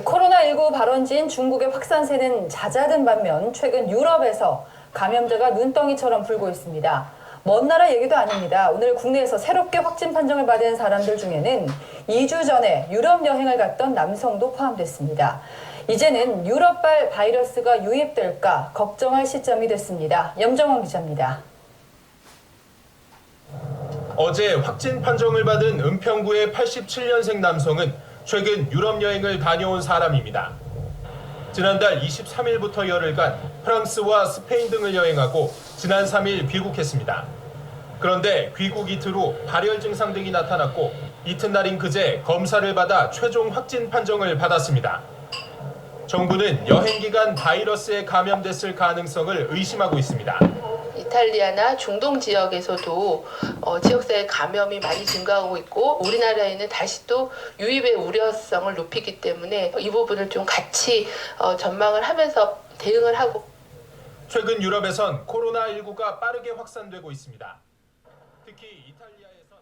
코로나19 발원지인 중국의 확산세는 잦아든 반면 최근 유럽에서 감염자가 눈덩이처럼 불고 있습니다. 먼 나라 얘기도 아닙니다. 오늘 국내에서 새롭게 확진 판정을 받은 사람들 중에는 2주 전에 유럽 여행을 갔던 남성도 포함됐습니다. 이제는 유럽발 바이러스가 유입될까 걱정할 시점이 됐습니다. 염정원 기자입니다. 어제 확진 판정을 받은 은평구의 87년생 남성은 최근 유럽 여행을 다녀온 사람입니다. 지난달 23일부터 열흘간 프랑스와 스페인 등을 여행하고 지난 3일 귀국했습니다. 그런데 귀국 이틀 후 발열 증상 등이 나타났고 이튿날인 그제 검사를 받아 최종 확진 판정을 받았습니다. 정부는 여행 기간 바이러스에 감염됐을 가능성을 의심하고 있습니다. 이탈리아나 중동 지역에서도 지역사회 감염이 많이 증가하고 있고 우리나라에는 다시 또 유입의 우려성을 높이기 때문에 이 부분을 좀 같이 전망을 하면서 대응을 하고. 최근 유럽에선 코로나19가 빠르게 확산되고 있습니다. 특히 이탈리아에선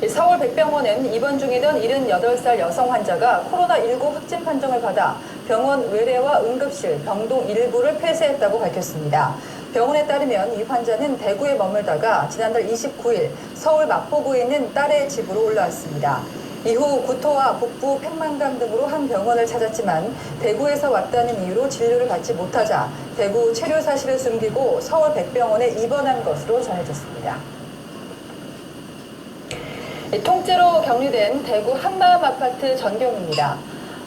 서울 백병원은 입원 중이던 78살 여성 환자가 코로나19 확진 판정을 받아 병원 외래와 응급실, 병동 일부를 폐쇄했다고 밝혔습니다. 병원에 따르면 이 환자는 대구에 머물다가 지난달 29일 서울 마포구에 있는 딸의 집으로 올라왔습니다. 이후 구토와 복부 팽만감 등으로 한 병원을 찾았지만 대구에서 왔다는 이유로 진료를 받지 못하자 대구 체류 사실을 숨기고 서울 백병원에 입원한 것으로 전해졌습니다. 통째로 격리된 대구 한마음 아파트 전경입니다.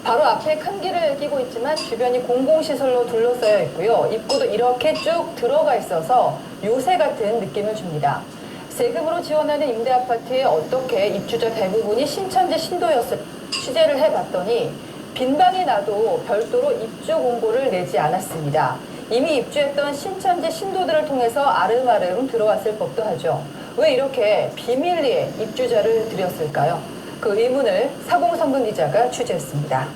바로 앞에 큰 길을 끼고 있지만 주변이 공공시설로 둘러싸여 있고요. 입구도 이렇게 쭉 들어가 있어서 요새 같은 느낌을 줍니다. 세금으로 지원하는 임대아파트에 어떻게 입주자 대부분이 신천지 신도였을 취재를 해봤더니 빈방이 나도 별도로 입주 공고를 내지 않았습니다. 이미 입주했던 신천지 신도들을 통해서 아름아름 들어왔을 법도 하죠. 왜 이렇게 비밀리에 입주자를 들였을까요? 그 의문을 사공성근 기자가 취재했습니다.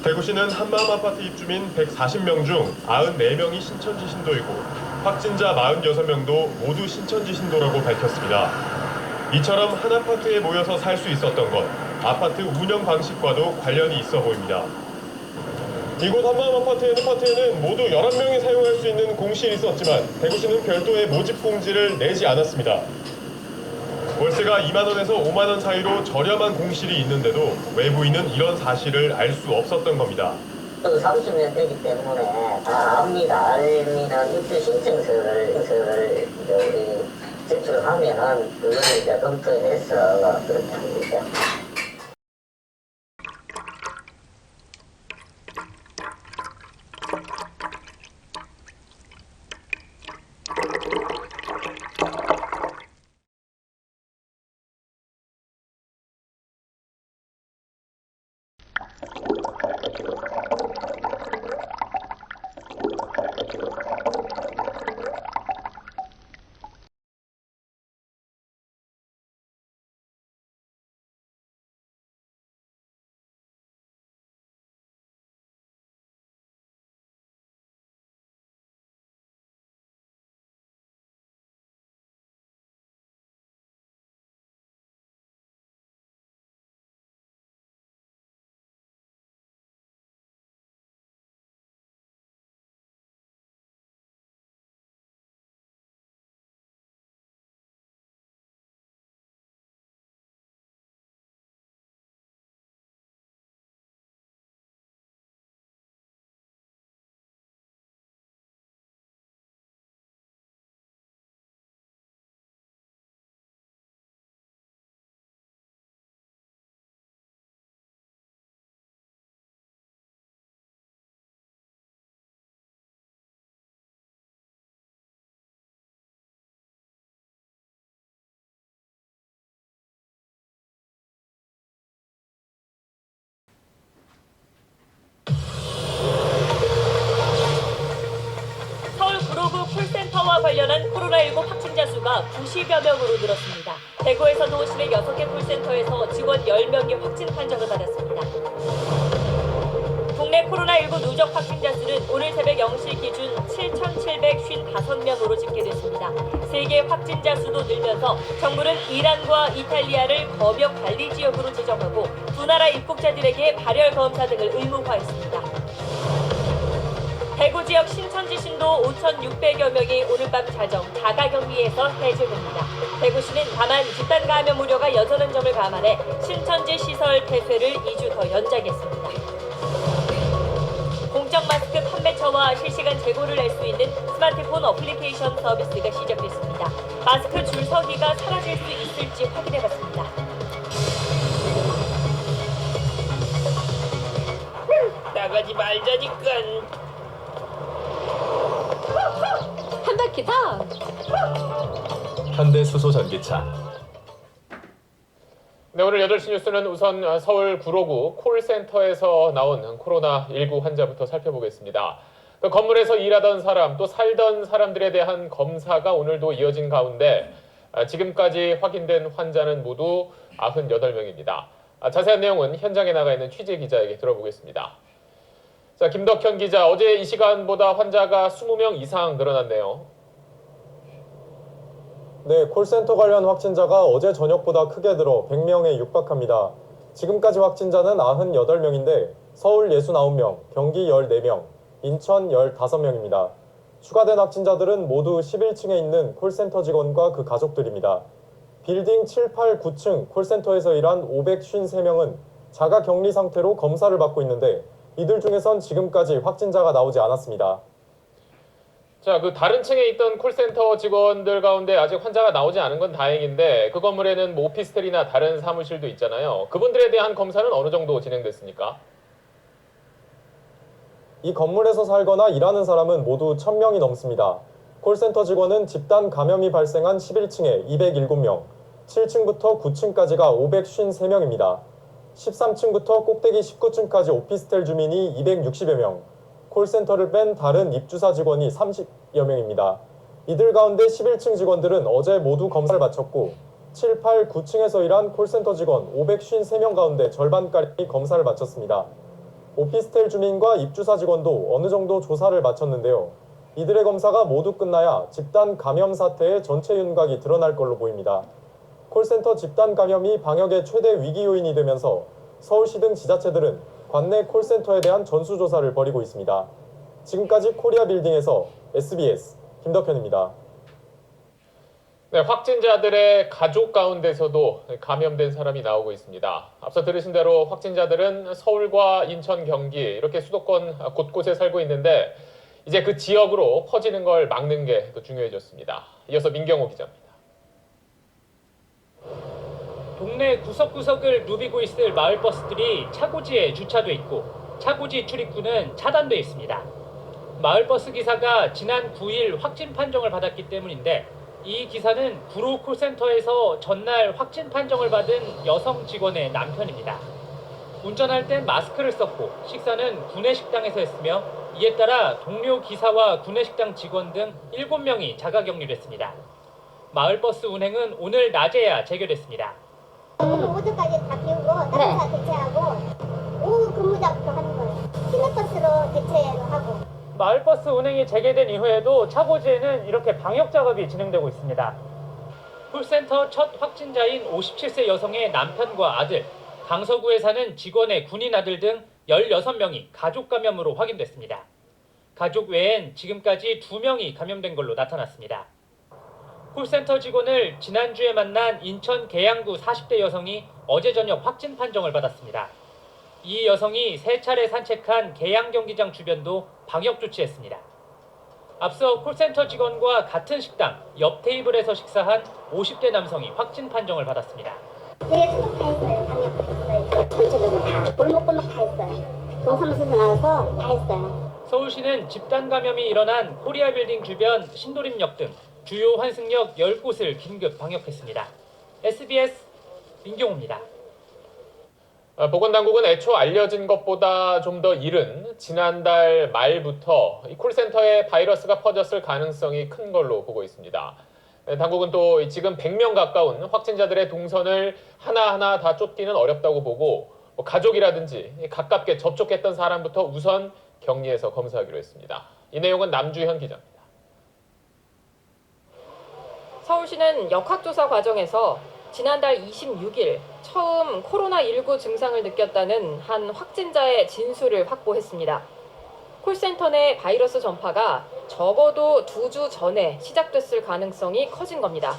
대구시는 한마음 아파트 입주민 140명 중 94명이 신천지 신도이고 확진자 46명도 모두 신천지 신도라고 밝혔습니다. 이처럼 한 아파트에 모여서 살 수 있었던 것, 아파트 운영 방식과도 관련이 있어 보입니다. 이곳 한마음 아파트에는 모두 11명이 사용할 수 있는 공실이 있었지만 대구시는 별도의 모집 공지를 내지 않았습니다. 월세가 2만 원에서 5만 원 사이로 저렴한 공실이 있는데도 외부인은 이런 사실을 알 수 없었던 겁니다. 30년 되기 때문에 다 압니다. 입주 신청서를 우리 제출을 하면은 그걸 이제 검토해서 그렇게 합니다. 서울 구로구 콜센터와 관련한 코로나19 확진자 수가 90여 명으로 늘었습니다. 대구에서도 시내 6개 콜센터에서 직원 10명이 확진 판정을 받았습니다. 국내 코로나19 누적 확진자 수는 오늘 새벽 0시 기준 7,755명으로 집계됐습니다. 세계 확진자 수도 늘면서 정부는 이란과 이탈리아를 검역 관리 지역으로 지정하고 두 나라 입국자들에게 발열 검사 등을 의무화했습니다. 대구 지역 신천지 신도 5,600여 명이 오늘 밤 자가격리에서 해제됩니다. 대구시는 다만 집단 감염 우려가 여전한 점을 감안해 신천지 시설 폐쇄를 2주 더 연장했습니다. 공적 마스크 판매처와 실시간 재고를 낼 수 있는 스마트폰 어플리케이션 서비스가 시작됐습니다. 마스크 줄서기가 사라질 수 있을지 확인해봤습니다. 나가지 말자니까. 한 바퀴 더. 현대 수소 전기차. 네, 오늘 8시 뉴스는 우선 서울 구로구 콜센터에서 나온 코로나19 환자부터 살펴보겠습니다. 그 건물에서 일하던 사람, 또 살던 사람들에 대한 검사가 오늘도 이어진 가운데 지금까지 확인된 환자는 모두 98명입니다. 자세한 내용은 현장에 나가 있는 취재 기자에게 들어보겠습니다. 자, 김덕현 기자, 어제 이 시간보다 환자가 20명 이상 늘어났네요. 네, 콜센터 관련 확진자가 어제 저녁보다 크게 늘어 100명에 육박합니다. 지금까지 확진자는 98명인데 서울 69명, 경기 14명, 인천 15명입니다. 추가된 확진자들은 모두 11층에 있는 콜센터 직원과 그 가족들입니다. 빌딩 7, 8, 9층 콜센터에서 일한 553명은 자가 격리 상태로 검사를 받고 있는데 이들 중에선 지금까지 확진자가 나오지 않았습니다. 자, 그 다른 층에 있던 콜센터 직원들 가운데 아직 환자가 나오지 않은 건 다행인데 그 건물에는 뭐 오피스텔이나 다른 사무실도 있잖아요. 그분들에 대한 검사는 어느 정도 진행됐습니까? 이 건물에서 살거나 일하는 사람은 모두 1,000명이 넘습니다. 콜센터 직원은 집단 감염이 발생한 11층에 207명, 7층부터 9층까지가 553명입니다. 13층부터 꼭대기 19층까지 오피스텔 주민이 260여 명, 콜센터를 뺀 다른 입주사 직원이 30여 명입니다. 이들 가운데 11층 직원들은 어제 모두 검사를 마쳤고 7, 8, 9층에서 일한 콜센터 직원 553명 가운데 절반가량이 검사를 마쳤습니다. 오피스텔 주민과 입주사 직원도 어느 정도 조사를 마쳤는데요. 이들의 검사가 모두 끝나야 집단 감염 사태의 전체 윤곽이 드러날 걸로 보입니다. 콜센터 집단 감염이 방역의 최대 위기 요인이 되면서 서울시 등 지자체들은 관내 콜센터에 대한 전수조사를 벌이고 있습니다. 지금까지 코리아 빌딩에서 SBS 김덕현입니다. 네, 확진자들의 가족 가운데서도 감염된 사람이 나오고 있습니다. 앞서 들으신 대로 확진자들은 서울과 인천, 경기 이렇게 수도권 곳곳에 살고 있는데 이제 그 지역으로 퍼지는 걸 막는 게 더 중요해졌습니다. 이어서 민경호 기자입니다. 동네 구석구석을 누비고 있을 마을버스들이 차고지에 주차돼 있고 차고지 출입구는 차단돼 있습니다. 마을버스 기사가 지난 9일 확진 판정을 받았기 때문인데 이 기사는 구로 콜센터에서 전날 확진 판정을 받은 여성 직원의 남편입니다. 운전할 땐 마스크를 썼고 식사는 구내식당에서 했으며 이에 따라 동료 기사와 구내식당 직원 등 7명이 자가격리됐습니다. 마을버스 운행은 오늘 낮에야 재개됐습니다. 오후까지 다 비우고 다른 차 대체하고 오후 근무자부터 하는 거예요. 시내버스로 대체를 하고. 마을버스 운행이 재개된 이후에도 차고지에는 이렇게 방역 작업이 진행되고 있습니다. 콜센터 첫 확진자인 57세 여성의 남편과 아들, 강서구에 사는 직원의 군인 아들 등 16명이 가족 감염으로 확인됐습니다. 가족 외엔 지금까지 2명이 감염된 걸로 나타났습니다. 콜센터 직원을 지난주에 만난 인천 계양구 40대 여성이 어제 저녁 확진 판정을 받았습니다. 이 여성이 3차례 산책한 계양 경기장 주변도 방역 조치했습니다. 앞서 콜센터 직원과 같은 식당 옆 테이블에서 식사한 50대 남성이 확진 판정을 받았습니다. 되게 수동 다 했어요. 방역 다 했어요. 전체적으로 다 골목골목 다 했어요. 동사무소에서 나와서 다 했어요. 서울시는 집단 감염이 일어난 코리아빌딩 주변 신도림역 등 주요 환승역 10곳을 긴급 방역했습니다. SBS 민경호입니다. 보건당국은 애초 알려진 것보다 좀 더 이른 지난달 말부터 이 콜센터에 바이러스가 퍼졌을 가능성이 큰 걸로 보고 있습니다. 당국은 또 지금 100명 가까운 확진자들의 동선을 하나하나 다 쫓기는 어렵다고 보고 가족이라든지 가깝게 접촉했던 사람부터 우선 격리해서 검사하기로 했습니다. 이 내용은 남주현 기자입니다. 서울시는 역학조사 과정에서 지난달 26일 처음 코로나19 증상을 느꼈다는 한 확진자의 진술을 확보했습니다. 콜센터 내 바이러스 전파가 적어도 2주 전에 시작됐을 가능성이 커진 겁니다.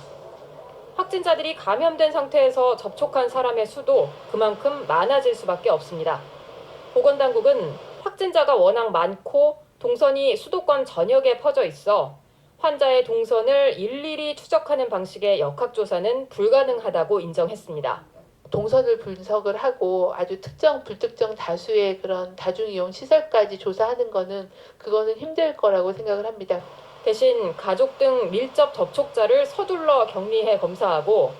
확진자들이 감염된 상태에서 접촉한 사람의 수도 그만큼 많아질 수밖에 없습니다. 보건당국은 확진자가 워낙 많고 동선이 수도권 전역에 퍼져 있어 환자의 동선을 일일이 추적하는 방식의 역학조사는 불가능하다고 인정했습니다. 동선을 분석을 하고 아주 특정, 불특정 다수의 그런 다중이용 시설까지 조사하는 그거는 힘들 거라고 생각을 합니다. 대신 가족 등 밀접 접촉자를 서둘러 격리해 검사하고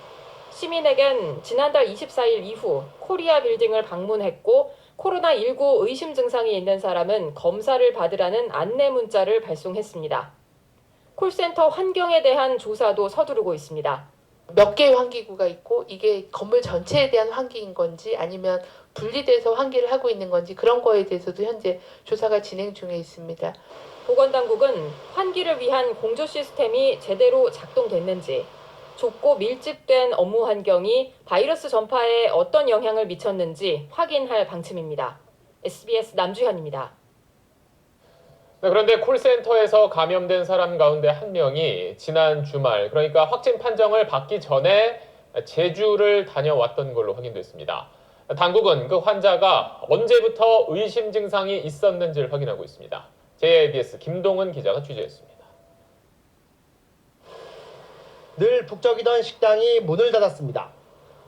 시민에겐 지난달 24일 이후 코리아 빌딩을 방문했고 코로나19 의심 증상이 있는 사람은 검사를 받으라는 안내 문자를 발송했습니다. 콜센터 환경에 대한 조사도 서두르고 있습니다. 몇 개의 환기구가 있고 이게 건물 전체에 대한 환기인 건지 아니면 분리돼서 환기를 하고 있는 건지 그런 거에 대해서도 현재 조사가 진행 중에 있습니다. 보건당국은 환기를 위한 공조 시스템이 제대로 작동됐는지, 좁고 밀집된 업무 환경이 바이러스 전파에 어떤 영향을 미쳤는지 확인할 방침입니다. SBS 남주현입니다. 그런데 콜센터에서 감염된 사람 가운데 한 명이 지난 주말, 그러니까 확진 판정을 받기 전에 제주를 다녀왔던 걸로 확인됐습니다. 당국은 그 환자가 언제부터 의심 증상이 있었는지를 확인하고 있습니다. JIBS 김동은 기자가 취재했습니다. 늘 북적이던 식당이 문을 닫았습니다.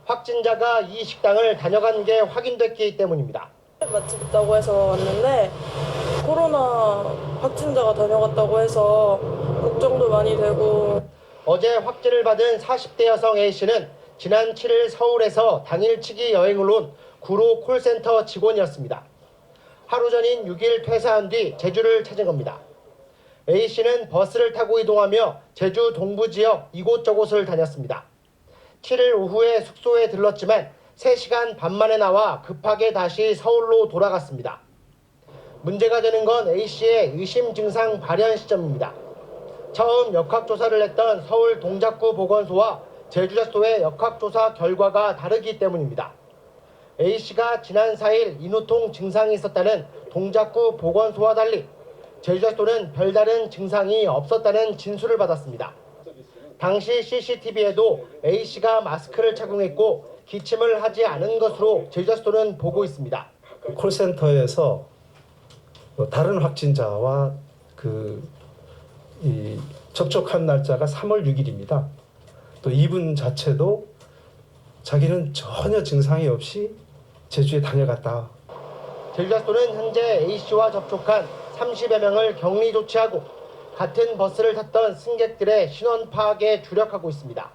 확진자가 이 식당을 다녀간 게 확인됐기 때문입니다. 맛집 있다고 해서 왔는데 코로나 확진자가 다녀갔다고 해서 걱정도 많이 되고. 어제 확진을 받은 40대 여성 A씨는 지난 7일 서울에서 당일치기 여행을 온 구로 콜센터 직원이었습니다. 하루 전인 6일 퇴사한 뒤 제주를 찾은 겁니다. A씨는 버스를 타고 이동하며 제주 동부 지역 이곳저곳을 다녔습니다. 7일 오후에 숙소에 들렀지만 3시간 반 만에 나와 급하게 다시 서울로 돌아갔습니다. 문제가 되는 건 A씨의 의심 증상 발현 시점입니다. 처음 역학조사를 했던 서울 동작구 보건소와 제주자소의 역학조사 결과가 다르기 때문입니다. A씨가 지난 4일 인후통 증상이 있었다는 동작구 보건소와 달리 제주자소는 별다른 증상이 없었다는 진술을 받았습니다. 당시 CCTV에도 A씨가 마스크를 착용했고 기침을 하지 않은 것으로 제주자소는 보고 있습니다. 콜센터에서 다른 확진자와 접촉한 날짜가 3월 6일입니다. 또 이분 자체도 자기는 전혀 증상이 없이 제주에 다녀갔다. 제주자소는 현재 A씨와 접촉한 30여 명을 격리 조치하고 같은 버스를 탔던 승객들의 신원 파악에 주력하고 있습니다.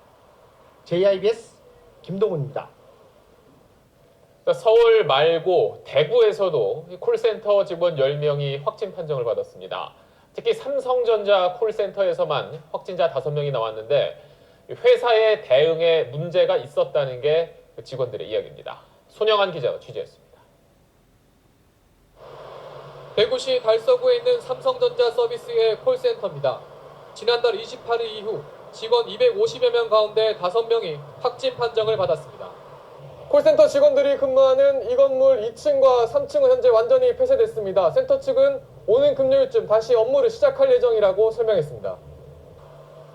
JIBS 김동훈입니다. 서울 말고 대구에서도 콜센터 직원 10명이 확진 판정을 받았습니다. 특히 삼성전자 콜센터에서만 확진자 5명이 나왔는데 회사의 대응에 문제가 있었다는 게 직원들의 이야기입니다. 손영한 기자가 취재했습니다. 대구시 달서구에 있는 삼성전자 서비스의 콜센터입니다. 지난달 28일 이후 직원 250여 명 가운데 5명이 확진 판정을 받았습니다. 콜센터 직원들이 근무하는 이 건물 2층과 3층은 현재 완전히 폐쇄됐습니다. 센터 측은 오는 금요일쯤 다시 업무를 시작할 예정이라고 설명했습니다.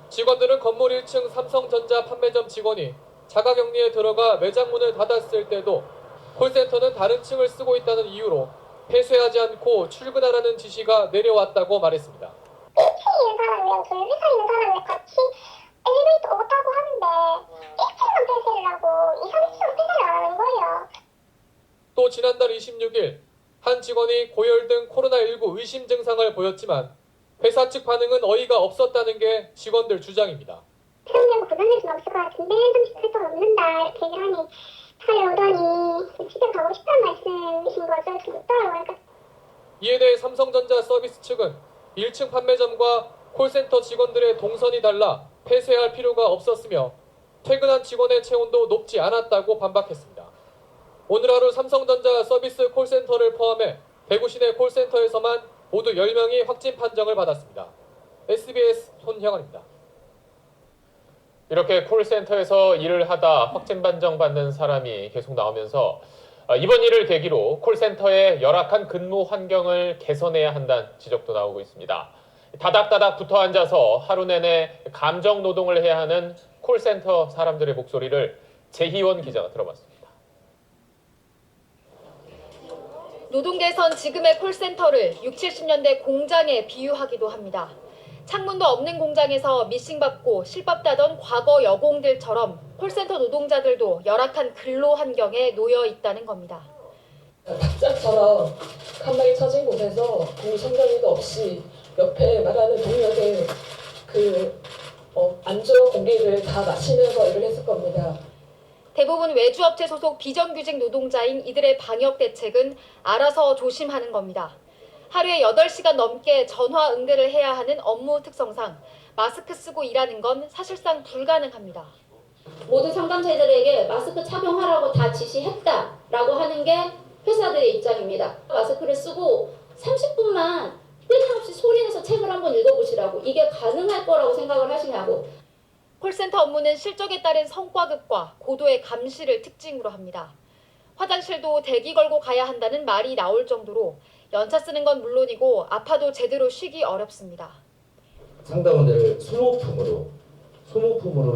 직원들은 건물 1층 삼성전자 판매점 직원이 자가격리에 들어가 매장 문을 닫았을 때도 콜센터는 다른 층을 쓰고 있다는 이유로 폐쇄하지 않고 출근하라는 지시가 내려왔다고 말했습니다. 1층에 있는 사람이랑 저희 회사에 있는 사람이 같이 엘리베이터 못 타고 하는데 1층만 폐쇄를 하고 2, 3층은 폐쇄를 안 하는 거예요. 또 지난달 26일 한 직원이 고열 등 코로나19 의심 증상을 보였지만 회사 측 반응은 어이가 없었다는 게 직원들 주장입니다. 그러면 고단일 수는 없을 것 같은데 30% 넘는다 이렇게 얘기를 하니 달려오더니 집에 가고 싶다는 말씀이신 거죠. 이렇게 묻더라고요. 이에 대해 삼성전자 서비스 측은 1층 판매점과 콜센터 직원들의 동선이 달라 폐쇄할 필요가 없었으며 퇴근한 직원의 체온도 높지 않았다고 반박했습니다. 오늘 하루 삼성전자 서비스 콜센터를 포함해 대구 시내 콜센터에서만 모두 10명이 확진 판정을 받았습니다. SBS 손형원입니다. 이렇게 콜센터에서 일을 하다 확진 판정 받는 사람이 계속 나오면서 이번 일을 계기로 콜센터의 열악한 근무 환경을 개선해야 한다는 지적도 나오고 있습니다. 다닥다닥 붙어 앉아서 하루 내내 감정 노동을 해야 하는 콜센터 사람들의 목소리를 재희원 기자가 들어봤습니다. 노동 개선 지금의 콜센터를 60, 70년대 공장에 비유하기도 합니다. 창문도 없는 공장에서 미싱받고 실밥다던 과거 여공들처럼 콜센터 노동자들도 열악한 근로 환경에 놓여 있다는 겁니다. 닭장처럼 칸막이 쳐진 곳에서 공기 청정기도 없이 옆에 말하는 동료들 안 좋은 공기를 다 마시면서 일을 했을 겁니다. 대부분 외주업체 소속 비정규직 노동자인 이들의 방역 대책은 알아서 조심하는 겁니다. 하루에 8시간 넘게 전화 응대를 해야 하는 업무 특성상 마스크 쓰고 일하는 건 사실상 불가능합니다. 모든 상담사들에게 마스크 착용하라고 다 지시했다라고 하는 게 회사들의 입장입니다. 마스크를 쓰고 30분만 끊임없이 소리내서 책을 한번 읽어보시라고, 이게 가능할 거라고 생각을 하시냐고. 콜센터 업무는 실적에 따른 성과급과 고도의 감시를 특징으로 합니다. 화장실도 대기 걸고 가야 한다는 말이 나올 정도로 연차 쓰는 건 물론이고 아파도 제대로 쉬기 어렵습니다. 상담원들을 소모품으로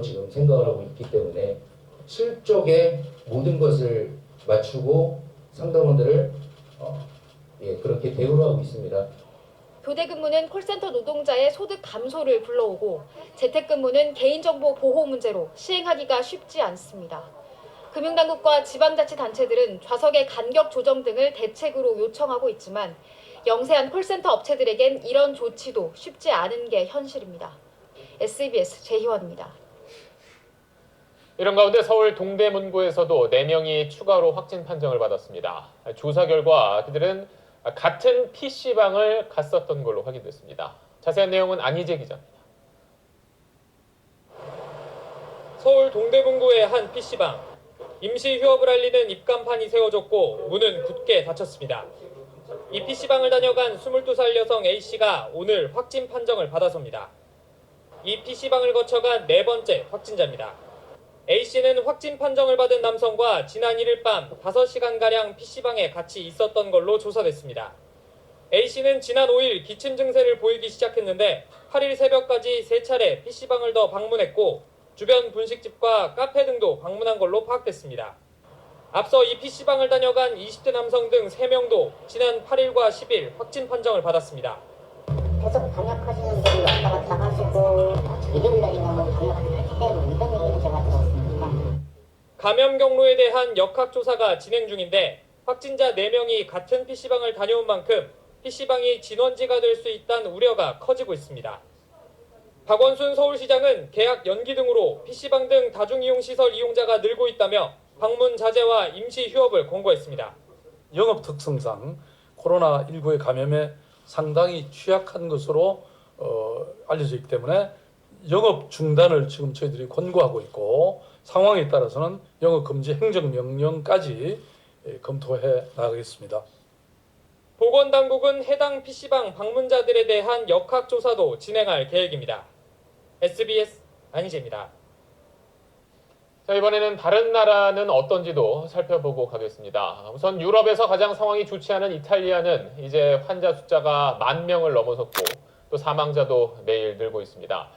지금 생각을 하고 있기 때문에 실적에 모든 것을 맞추고 상담원들을 그렇게 대우를 하고 있습니다. 교대근무는 콜센터 노동자의 소득 감소를 불러오고 재택근무는 개인정보 보호 문제로 시행하기가 쉽지 않습니다. 금융당국과 지방자치단체들은 좌석의 간격 조정 등을 대책으로 요청하고 있지만 영세한 콜센터 업체들에겐 이런 조치도 쉽지 않은 게 현실입니다. SBS 재희원입니다. 이런 가운데 서울 동대문구에서도 4명이 추가로 확진 판정을 받았습니다. 조사 결과 그들은 같은 PC방을 갔었던 걸로 확인됐습니다. 자세한 내용은 안희재 기자입니다. 서울 동대문구의 한 PC방. 임시 휴업을 알리는 입간판이 세워졌고 문은 굳게 닫혔습니다. 이 PC방을 다녀간 22살 여성 A씨가 오늘 확진 판정을 받아섭니다. 이 PC방을 거쳐간 4번째 확진자입니다. A씨는 확진 판정을 받은 남성과 지난 1일 밤 5시간가량 PC방에 같이 있었던 걸로 조사됐습니다. A씨는 지난 5일 기침 증세를 보이기 시작했는데 8일 새벽까지 3차례 PC방을 더 방문했고 주변 분식집과 카페 등도 방문한 걸로 파악됐습니다. 앞서 이 PC방을 다녀간 20대 남성 등 3명도 지난 8일과 10일 확진 판정을 받았습니다. 계속 방역하시는 분이 왔다 갔다 하시고 일요일날이나 방역할 때 이런 얘기는 제가 들었습니다. 감염 경로에 대한 역학조사가 진행 중인데 확진자 4명이 같은 PC방을 다녀온 만큼 PC방이 진원지가 될 수 있다는 우려가 커지고 있습니다. 박원순 서울시장은 계약 연기 등으로 PC방 등 다중이용시설 이용자가 늘고 있다며 방문 자제와 임시 휴업을 권고했습니다. 영업 특성상 코로나19의 감염에 상당히 취약한 것으로 알려져 있기 때문에 영업 중단을 지금 저희들이 권고하고 있고 상황에 따라서는 영업 금지 행정명령까지 검토해 나가겠습니다. 보건당국은 해당 PC방 방문자들에 대한 역학조사도 진행할 계획입니다. SBS 안희재입니다. 자, 이번에는 다른 나라는 어떤지도 살펴보고 가겠습니다. 우선 유럽에서 가장 상황이 좋지 않은 이탈리아는 이제 환자 숫자가 10,000명을 넘어섰고 또 사망자도 매일 늘고 있습니다.